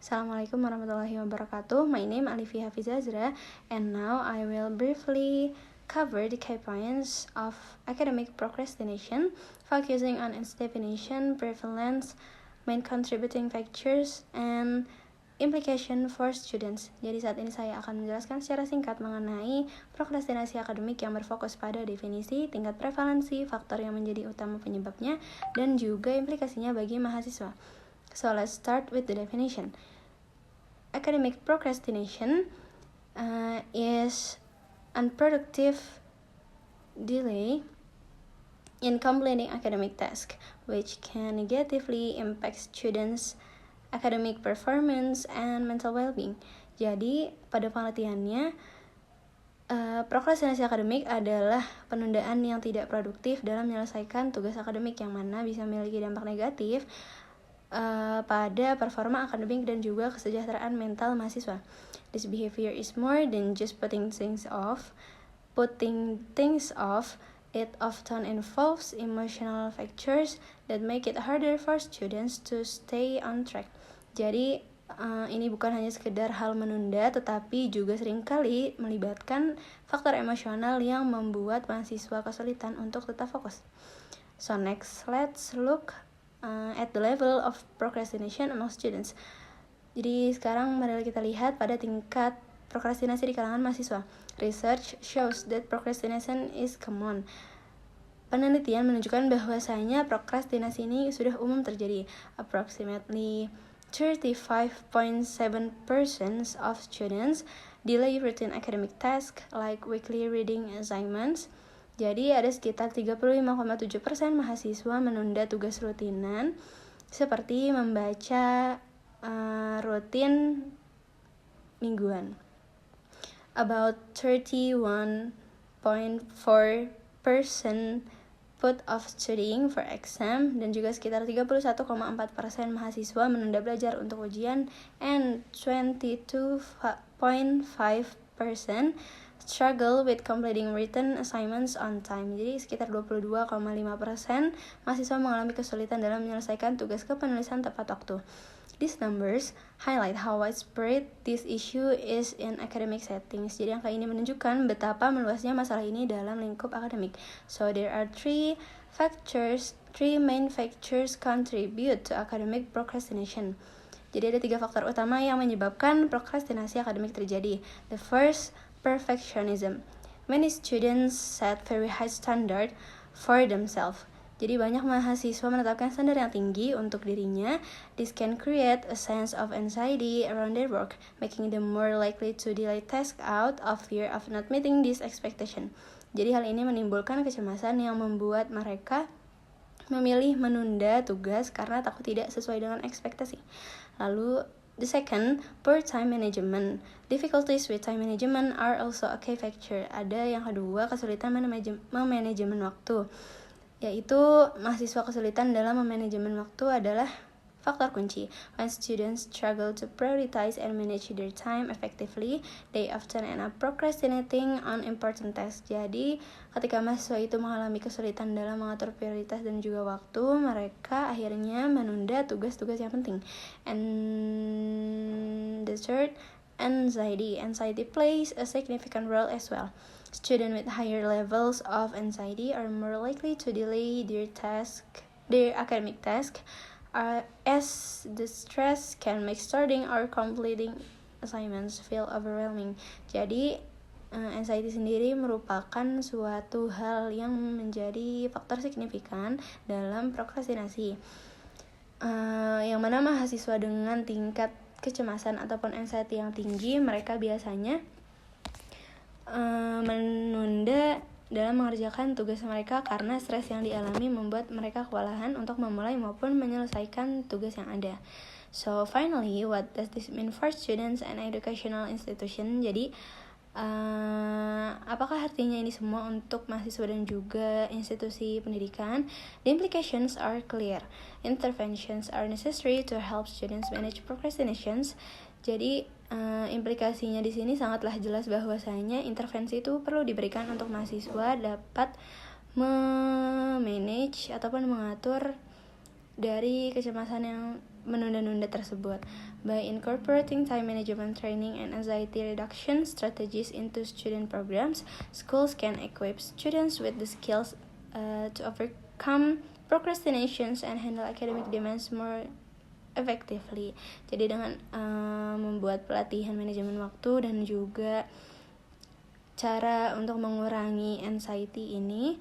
Assalamualaikum warahmatullahi wabarakatuh. My name Alifi Hafizah Azra, and now I will briefly cover the key points of academic procrastination, focusing on its definition, prevalence, main contributing factors, and implication for students. Jadi saat ini saya akan menjelaskan secara singkat mengenai prokrastinasi akademik yang berfokus pada definisi, tingkat prevalensi, faktor yang menjadi utama penyebabnya, dan juga implikasinya bagi mahasiswa. So let's start with the definition. Academic procrastination is unproductive delay in completing academic tasks, which can negatively impact students' academic performance and mental well-being. Jadi pada penelitiannya, prokrastinasi akademik adalah penundaan yang tidak produktif dalam menyelesaikan tugas akademik yang mana bisa memiliki dampak negatif pada performa akademik dan juga kesejahteraan mental mahasiswa. This behavior is more than just putting things off. It often involves emotional factors that make it harder for students to stay on track. Jadi ini bukan hanya sekedar hal menunda, tetapi juga seringkali melibatkan faktor emosional yang membuat mahasiswa kesulitan untuk tetap fokus. So next, let's look at the level of procrastination among students. Jadi sekarang mari kita lihat pada tingkat prokrastinasi di kalangan mahasiswa. Research shows that procrastination is common. Penelitian menunjukkan bahwasanya prokrastinasi ini sudah umum terjadi. Approximately 35.7% of students delay routine academic tasks like weekly reading assignments. Jadi ada sekitar 35,7% mahasiswa menunda tugas rutinan seperti membaca rutin mingguan. About 31.4% put off studying for exam, dan juga sekitar 31,4% mahasiswa menunda belajar untuk ujian, and 22.5% struggle with completing written assignments on time. Jadi sekitar 22,5% mahasiswa mengalami kesulitan dalam menyelesaikan tugas kepenulisan tepat waktu. These numbers highlight how widespread this issue is in academic settings. Jadi angka ini menunjukkan betapa meluasnya masalah ini dalam lingkup akademik. So there are three main factors contribute to academic procrastination. Jadi ada 3 faktor utama yang menyebabkan prokrastinasi akademik terjadi. The first, perfectionism. Many students set very high standard for themselves. Jadi banyak mahasiswa menetapkan standar yang tinggi untuk dirinya. This can create a sense of anxiety around their work, making them more likely to delay tasks out of fear of not meeting this expectation. Jadi hal ini menimbulkan kecemasan yang membuat mereka memilih menunda tugas karena takut tidak sesuai dengan ekspektasi. Lalu the second, poor time management. Difficulties with time management are also a key factor. Ada yang kedua, kesulitan memanajemen waktu. Yaitu mahasiswa kesulitan dalam memanajemen waktu adalah faktor kunci. When students struggle to prioritize and manage their time effectively, they often end up procrastinating on important tasks. Jadi, ketika mahasiswa itu mengalami kesulitan dalam mengatur prioritas dan juga waktu, mereka akhirnya menunda tugas-tugas yang penting. And the third, anxiety. Anxiety plays a significant role as well. Students with higher levels of anxiety are more likely to delay their academic task, as the stress can make starting or completing assignments feel overwhelming. Jadi, anxiety sendiri merupakan suatu hal yang menjadi faktor signifikan dalam prokrastinasi. Yang mana mahasiswa dengan tingkat kecemasan ataupun anxiety yang tinggi, mereka biasanya menunda dalam mengerjakan tugas mereka karena stres yang dialami membuat mereka kewalahan untuk memulai maupun menyelesaikan tugas yang ada. So finally, what does this mean for students and educational institution? Jadi apakah artinya ini semua untuk mahasiswa dan juga institusi pendidikan? The implications are clear. Interventions are necessary to help students manage procrastinations. Jadi implikasinya di sini sangatlah jelas bahwasanya intervensi itu perlu diberikan untuk mahasiswa dapat memanage ataupun mengatur dari kecemasan yang menunda-nunda tersebut. By incorporating time management training and anxiety reduction strategies into student programs, schools can equip students with the skills to overcome procrastinations and handle academic demands more effectively. Jadi dengan membuat pelatihan manajemen waktu dan juga cara untuk mengurangi anxiety ini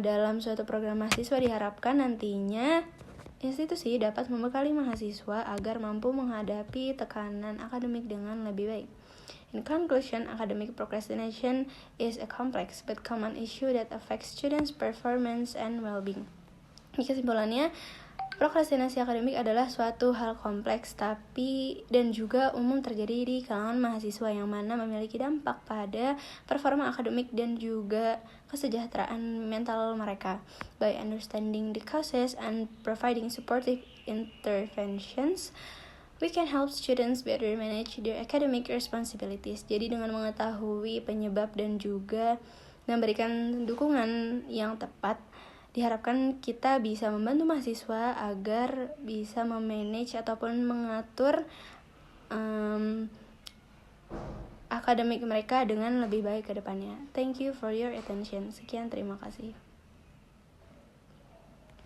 dalam suatu program mahasiswa, diharapkan nantinya institusi dapat membekali mahasiswa agar mampu menghadapi tekanan akademik dengan lebih baik. In conclusion, academic procrastination is a complex but common issue that affects students' performance and well-being. Kesimpulannya, prokrastinasi akademik adalah suatu hal kompleks dan juga umum terjadi di kalangan mahasiswa yang mana memiliki dampak pada performa akademik dan juga kesejahteraan mental mereka. By understanding the causes and providing supportive interventions, we can help students better manage their academic responsibilities. Jadi dengan mengetahui penyebab dan juga memberikan dukungan yang tepat, diharapkan kita bisa membantu mahasiswa agar bisa memanage ataupun mengatur akademik mereka dengan lebih baik ke depannya. Thank you for your attention. Sekian, terima kasih.